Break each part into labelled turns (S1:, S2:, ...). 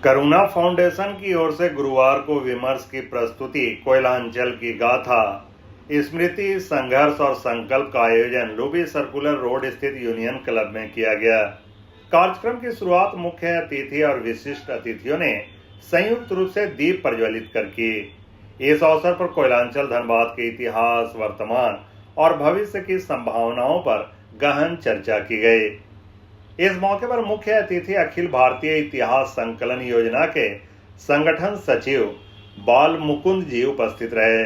S1: करुणा foundation की ओर से गुरुवार को विमर्श की प्रस्तुति कोयलांचल की गाथा, स्मृति, संघर्ष और संकल्प का आयोजन लुबी सर्कुलर रोड स्थित यूनियन क्लब में किया गया। कार्यक्रम की शुरुआत मुख्य अतिथि और विशिष्ट अतिथियों ने संयुक्त रूप से दीप प्रज्वलित कर की। इस अवसर पर कोयलांचल धनबाद के इतिहास, वर्तमान और भविष्य की संभावनाओं पर गहन चर्चा की गई। इस मौके पर मुख्य अतिथि अखिल भारतीय इतिहास संकलन योजना के संगठन सचिव बाल मुकुंद जी उपस्थित रहे।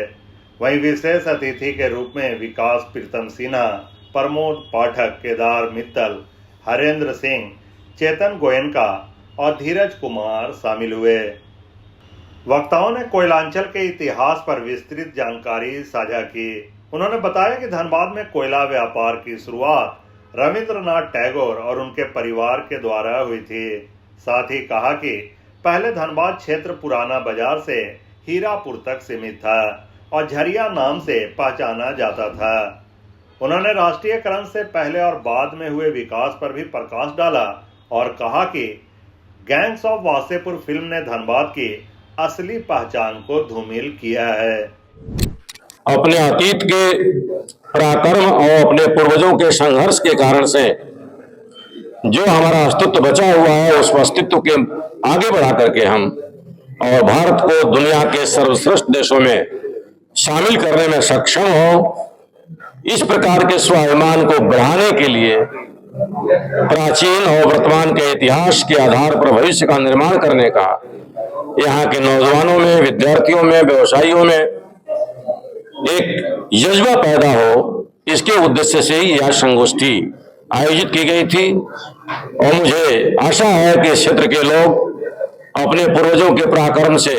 S1: वहीं विशेष अतिथि के रूप में विकास प्रीतम सिन्हा, प्रमोद पाठक, केदार मित्तल, हरेंद्र सिंह, चेतन गोयनका और धीरज कुमार शामिल हुए। वक्ताओं ने कोयलांचल के इतिहास पर विस्तृत जानकारी साझा की। उन्होंने बताया कि धनबाद में कोयला व्यापार की शुरुआत रविंद्रनाथ टैगोर और उनके परिवार के द्वारा हुई थी। साथ ही कहा कि पहले धनबाद क्षेत्र पुराना बाजार से हीरापुर तक सीमित था और झरिया नाम से पहचाना जाता था। उन्होंने राष्ट्रीयकरण से पहले और बाद में हुए विकास पर भी प्रकाश डाला और कहा कि गैंग्स ऑफ वासेपुर फिल्म ने धनबाद की असली पहचान को धूमिल किया है।
S2: अपने अतीत के पराक्रम और अपने पूर्वजों के संघर्ष के कारण से जो हमारा अस्तित्व बचा हुआ है, उस अस्तित्व के आगे बढ़ा करके हम और भारत को दुनिया के सर्वश्रेष्ठ देशों में शामिल करने में सक्षम हो। इस प्रकार के स्वाभिमान को बढ़ाने के लिए प्राचीन और वर्तमान के इतिहास के आधार पर भविष्य का निर्माण करने का यहाँ के नौजवानों में, विद्यार्थियों में, व्यवसायियों में एक जज्बा पैदा हो, इसके उद्देश्य से ही यह संगोष्ठी आयोजित की गई थी। और मुझे आशा है कि क्षेत्र के लोग अपने पूर्वजों के पराक्रम से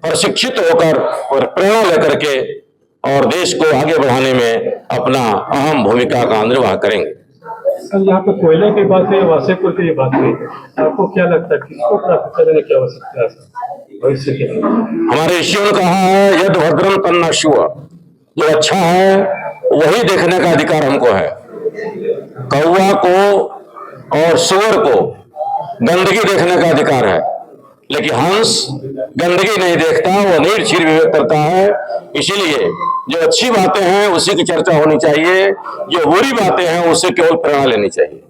S2: प्रशिक्षित होकर और प्रेरणा लेकर के और देश को आगे बढ़ाने में अपना अहम भूमिका का निर्वाह करेंगे।
S3: सर, यहाँ पे कोयले की बात है, वासेपुर की बात है, आपको क्या लगता है किसको प्राप्त करने की आवश्यकता है भविष्य के लिए?
S2: हमारे ऋषियों ने कहा है, यद भद्रम तन्ना शुभ, जो अच्छा है वही देखने का अधिकार हमको है। कौवा को और सुअर को गंदगी देखने का अधिकार है, लेकिन हंस गंदगी नहीं देखता, वो निर्चीर विवेक करता है। इसीलिए जो अच्छी बातें हैं उसी की चर्चा होनी चाहिए, जो बुरी बातें हैं उससे केवल प्रेरणा लेनी चाहिए।